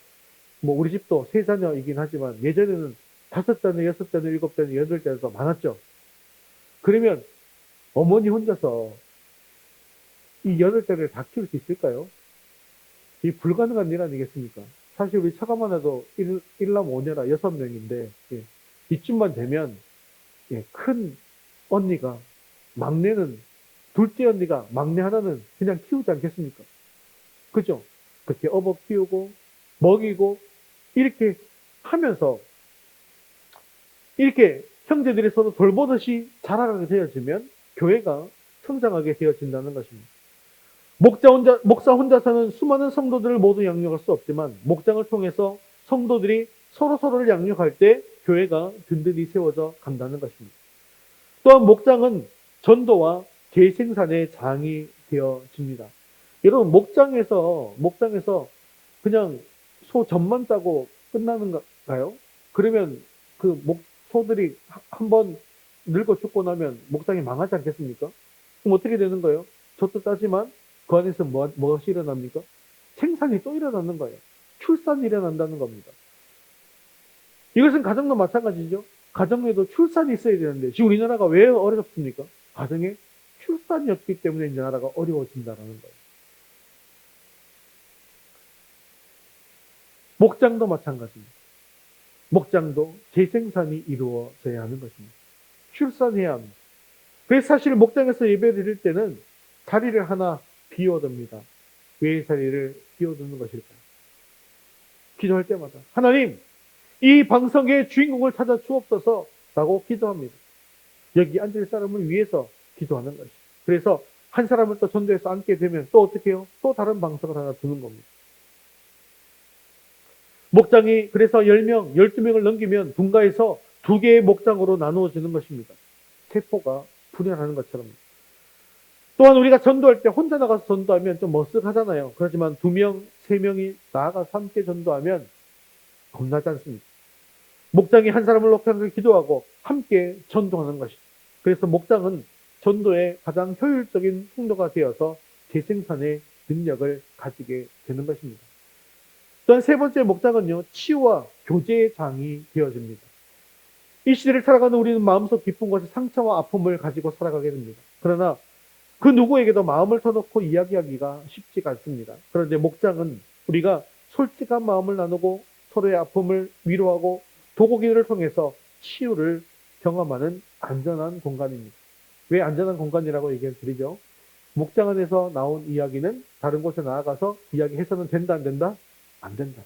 뭐 우리 집도 세 자녀이긴 하지만 예전에는 다섯 자녀, 여섯 자녀, 일곱 자녀, 여덟 자녀도 많았죠. 그러면 어머니 혼자서 이 여덟 자녀를 다 키울 수 있을까요? 이 불가능한 일 아니겠습니까? 사실 우리 처가만 해도 일남 오녀라 6명인데 이쯤만 되면 큰 언니가 막내는 둘째 언니가 막내 하나는 그냥 키우지 않겠습니까? 그죠? 그렇게 업어 키우고 먹이고 이렇게 하면서 이렇게 형제들이 서로 돌보듯이 자라가게 되어지면 교회가 성장하게 되어진다는 것입니다. 목사 혼자서는 수많은 성도들을 모두 양육할 수 없지만 목장을 통해서 성도들이 서로를 양육할 때 교회가 든든히 세워져 간다는 것입니다. 또한 목장은 전도와 재생산의 장이 되어집니다. 여러분 목장에서 그냥 소 젖만 따고 끝나는가요? 그러면 그 소들이 한번 늙어 죽고 나면 목장이 망하지 않겠습니까? 그럼 어떻게 되는 거예요? 젖도 따지만 그 안에서 무엇이 일어납니까? 생산이 또 일어나는 거예요. 출산이 일어난다는 겁니다. 이것은 가정도 마찬가지죠. 가정에도 출산이 있어야 되는데 지금 우리나라가 왜 어렵습니까? 가정에 출산이 없기 때문에 이 나라가 어려워진다는 거예요. 목장도 마찬가지입니다. 목장도 재생산이 이루어져야 하는 것입니다. 출산해야 합니다. 그래서 사실 목장에서 예배 드릴 때는 자리를 하나 비워둡니다. 왜 자리를 비워두는 것일까요? 기도할 때마다 하나님 이 방송의 주인공을 찾아 주옵소서 라고 기도합니다. 여기 앉을 사람을 위해서 기도하는 것이죠. 그래서 한 사람을 또 전도해서 앉게 되면 또 어떻게 해요? 또 다른 방송을 하나 두는 겁니다. 목장이 그래서 10명, 12명을 넘기면 분가해서 2개의 목장으로 나누어지는 것입니다. 세포가 분열하는 것처럼. 또한 우리가 전도할 때 혼자 나가서 전도하면 좀 머쓱하잖아요. 그렇지만 2명, 3명이 나아가서 함께 전도하면 겁나지 않습니다. 목장이 한 사람을 높여서 기도하고 함께 전도하는 것이죠. 그래서 목장은 전도의 가장 효율적인 통로가 되어서 재생산의 능력을 가지게 되는 것입니다. 또한 세 번째 목장은요, 치유와 교제의 장이 되어집니다. 이 시대를 살아가는 우리는 마음속 깊은 곳에 상처와 아픔을 가지고 살아가게 됩니다. 그러나 그 누구에게도 마음을 터놓고 이야기하기가 쉽지가 않습니다. 그런데 목장은 우리가 솔직한 마음을 나누고 서로의 아픔을 위로하고 도고기를 통해서 치유를 경험하는 안전한 공간입니다. 왜 안전한 공간이라고 얘기를 드리죠? 목장 안에서 나온 이야기는 다른 곳에 나아가서 이야기해서는 된다, 안 된다? 안 된다.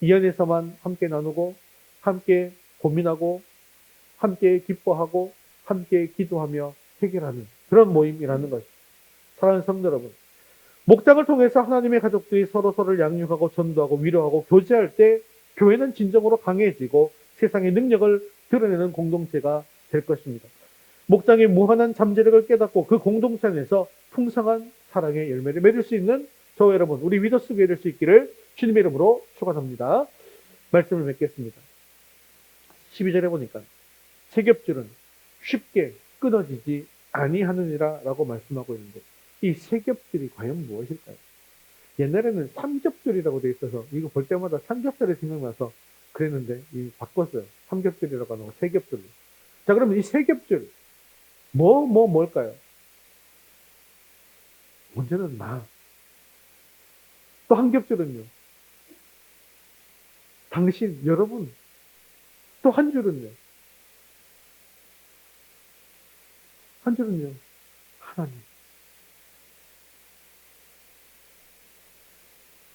이 안에서만 함께 나누고 함께 고민하고 함께 기뻐하고 함께 기도하며 해결하는 그런 모임이라는 것입니다. 사랑하는 성도 여러분, 목장을 통해서 하나님의 가족들이 서로를 양육하고 전도하고 위로하고 교제할 때 교회는 진정으로 강해지고 세상의 능력을 드러내는 공동체가 될 것입니다. 목장의 무한한 잠재력을 깨닫고 그 공동체 안에서 풍성한 사랑의 열매를 맺을 수 있는 저와 여러분, 우리 위더스 교회 될 수 있기를 주님의 이름으로 축원합니다. 말씀을 맺겠습니다. 12절에 보니까 세겹줄은 쉽게 끊어지지 아니하느니라 라고 말씀하고 있는데 이 세겹줄이 과연 무엇일까요? 옛날에는 삼겹줄이라고 되어 있어서 이거 볼 때마다 삼겹살이 생각나서 그랬는데 바꿨어요. 삼겹줄이라고 하는 거 세겹줄로. 자, 그러면 이 세겹줄 뭘까요? 문제는 또 한 겹줄은요. 당신, 여러분, 또 한 줄은요. 한 줄은요. 하나님.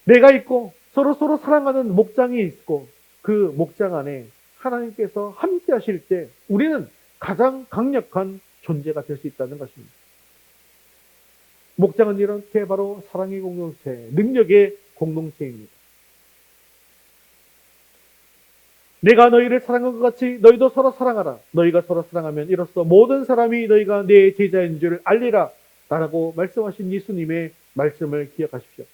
내가 있고 서로 사랑하는 목장이 있고 그 목장 안에 하나님께서 함께 하실 때 우리는 가장 강력한 존재가 될 수 있다는 것입니다. 목장은 이렇게 바로 사랑의 공동체, 능력의 공동체입니다. 내가 너희를 사랑한 것 같이 너희도 서로 사랑하라. 너희가 서로 사랑하면 이로써 모든 사람이 너희가 내 제자인 줄 알리라. 라고 말씀하신 예수님의 말씀을 기억하십시오.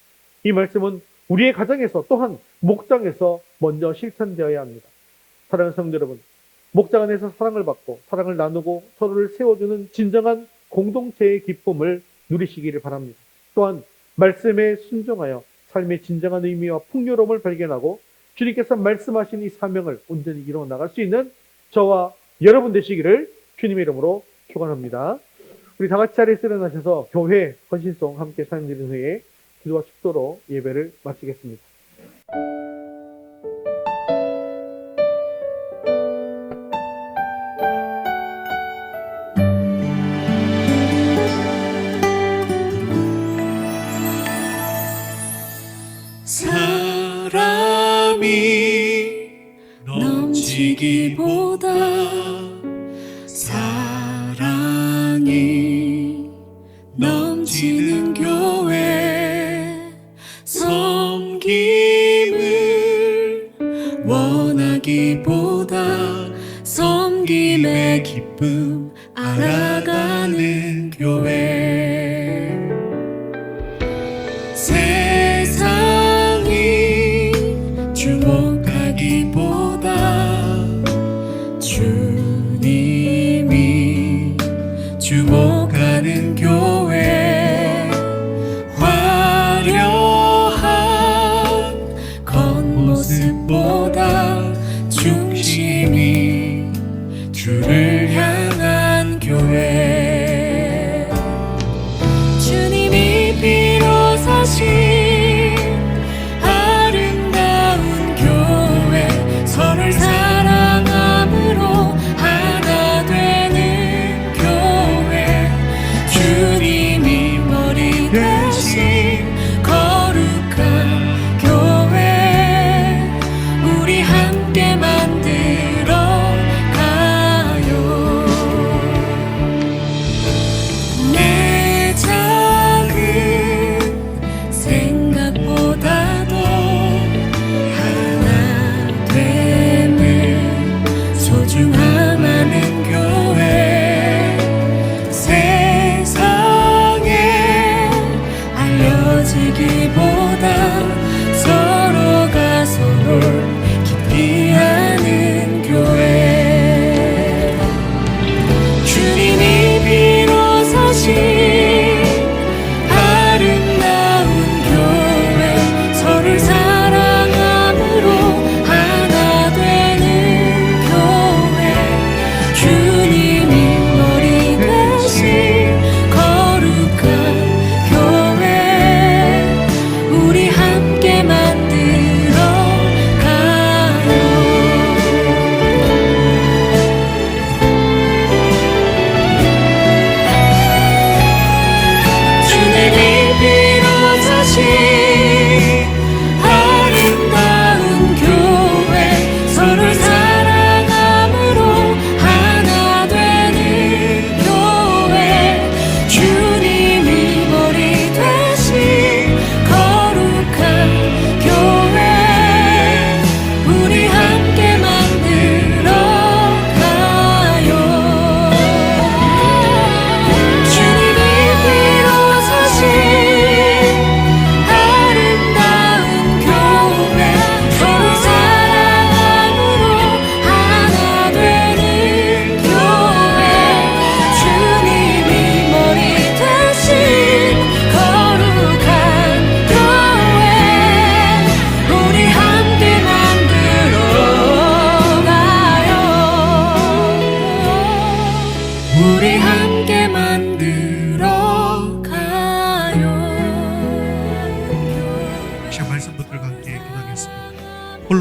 이 말씀은 우리의 가정에서 또한 목장에서 먼저 실천되어야 합니다. 사랑하는 성도 여러분, 목장 안에서 사랑을 받고 사랑을 나누고 서로를 세워주는 진정한 공동체의 기쁨을 누리시기를 바랍니다. 또한 말씀에 순종하여 삶의 진정한 의미와 풍요로움을 발견하고 주님께서 말씀하신 이 사명을 온전히 이루어 나갈 수 있는 저와 여러분 되시기를 주님의 이름으로 축원합니다. 우리 다 같이 자리에서 일어나셔서 교회 헌신송 함께 사용 드린 후에 기도와 축도로 예배를 마치겠습니다. 사람이 넘치기보다 사랑이 넘치는 교회, 섬김을 원하기보다 섬김의 기쁨 알아가는 교회, 세상이 주목하기보다 주님이 주목하는 교회, 화려한 겉모습보다 중심이 주를 향한 교회, 주님이 비로소신 아름다운 교회, 서로를 사랑함으로 하나 되는 교회, 주님이 머리 대신 거룩한 교회, 우리 함께 만들어 가요. 내 작은 생각보다도 하나 됨을 소중함하는 교회, 세상에 알려지기보다 서로가 서로를 깊이 아는 교회, 주님이 비로소신 아름다운 교회, 서로를 사랑함으로 하나 되는 교회,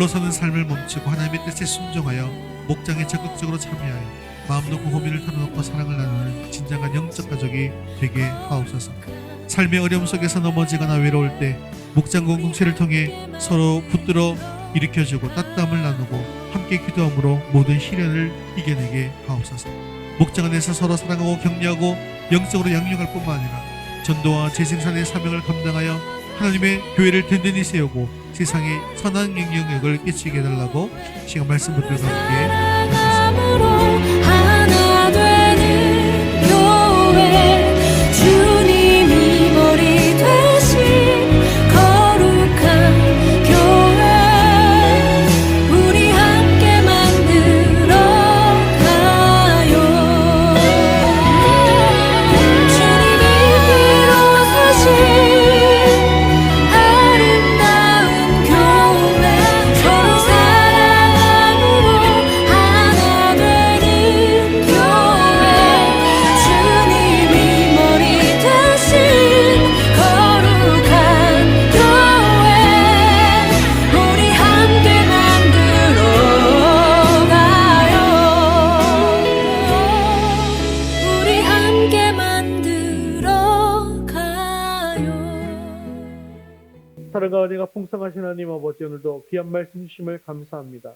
홀로 사는 삶을 멈추고 하나님의 뜻에 순종하여 목장에 적극적으로 참여하여 마음 놓고 고민을 털어놓고 사랑을 나누는 진정한 영적 가족이 되게 하옵소서. 삶의 어려움 속에서 넘어지거나 외로울 때 목장 공동체를 통해 서로 붙들어 일으켜주고 따뜻함을 나누고 함께 기도함으로 모든 시련을 이겨내게 하옵소서. 목장 안에서 서로 사랑하고 격려하고 영적으로 양육할 뿐만 아니라 전도와 재생산의 사명을 감당하여 하나님의 교회를 든든히 세우고 세상에 선한 영향력을 끼치게 해달라고 시간 말씀 붙들과 함께 사랑함으로 하나 되는 교회 주님이 머리 되신 거룩한 교회 우리 함께 만들어 가요. 주님이 비로 사신 아름다운 교회 서로 사랑함으로 하나 되는 교회 주님이 머리 대신 거룩한 교회 우리 함께 만들어 가요. 우리 함께 만들어 가요. 사랑과 은혜가 풍성하신 하나님 아버지, 오늘도 귀한 말씀 주심을 감사합니다.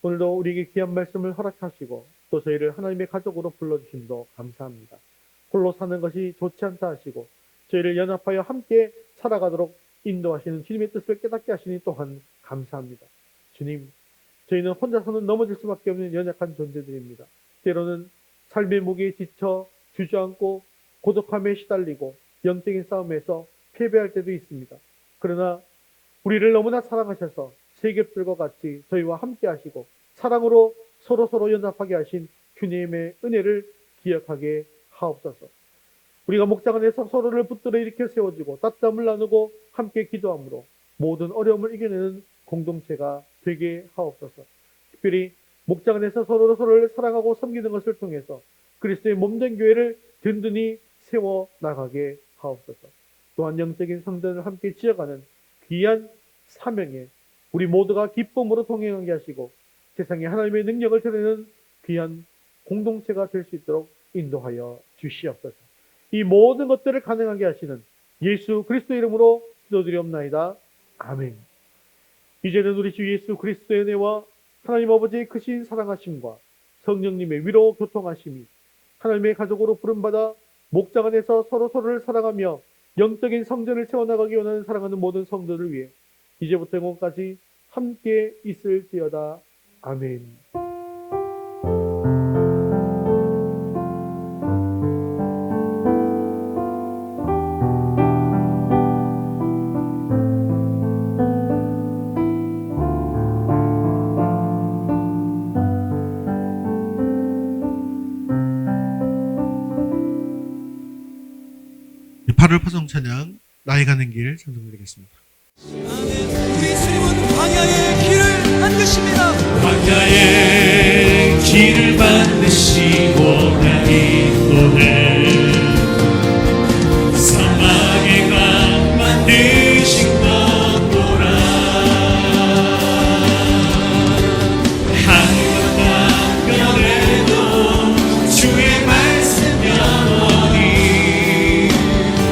오늘도 우리에게 귀한 말씀을 허락하시고 또 저희를 하나님의 가족으로 불러주심도 감사합니다. 홀로 사는 것이 좋지 않다 하시고 저희를 연합하여 함께 살아가도록 인도하시는 주님의 뜻을 깨닫게 하시니 또한 감사합니다. 주님, 저희는 혼자서는 넘어질 수밖에 없는 연약한 존재들입니다. 때로는 삶의 무게에 지쳐 주저앉고 고독함에 시달리고 영적인 싸움에서 패배할 때도 있습니다. 그러나 우리를 너무나 사랑하셔서 세겹들과 같이 저희와 함께 하시고 사랑으로 서로 연합하게 하신 주님의 은혜를 기억하게 하옵소서. 우리가 목장 안에서 서로를 붙들어 일으켜 세워주고 따뜻함을 나누고 함께 기도함으로 모든 어려움을 이겨내는 공동체가 되게 하옵소서. 특별히 목장 안에서 서로를 사랑하고 섬기는 것을 통해서 그리스도의 몸된 교회를 든든히 세워 나가게 하옵소서. 또한 영적인 성전을 함께 지어가는 귀한 사명에 우리 모두가 기쁨으로 동행하게 하시고 세상에 하나님의 능력을 드러내는 귀한 공동체가 될 수 있도록 인도하여 주시옵소서. 이 모든 것들을 가능하게 하시는 예수 그리스도의 이름으로 기도드리옵나이다. 아멘. 이제는 우리 주 예수 그리스도의 은혜와 하나님 아버지의 크신 사랑하심과 성령님의 위로 교통하심이 하나님의 가족으로 부름받아 목장 안에서 서로를 사랑하며 영적인 성전을 세워나가기 원하는 사랑하는 모든 성도를 위해 이제부터 영원까지 함께 있을지어다. 아멘. 발을 파송 찬양 나의 가는 길 찬송드리겠습니다. 우리 주님은 광야의 길을 만드십니다. 광야의 길을 만드시고 나 인도해 사막의 강 만드신 것보라 하늘과 땅변에도 주의 말씀 영원히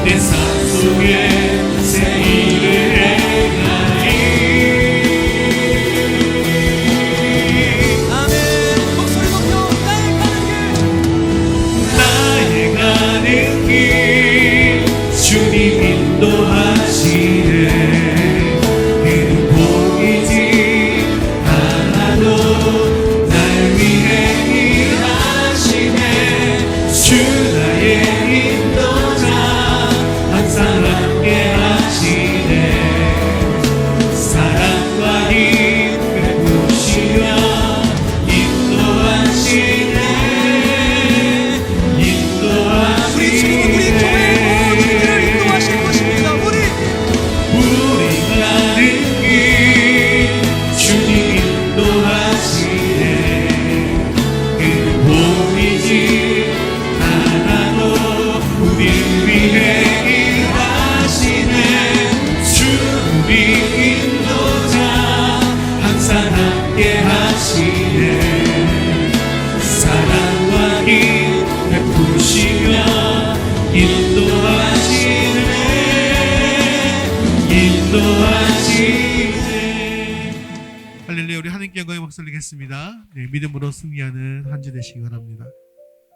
내 삶 속에 새 일을 행하리. 아멘. 할렐루야. 우리 하나님께 영광의 박수를 드리겠습니다. 네, 믿음으로 승리하는 한 주 되시기 바랍니다.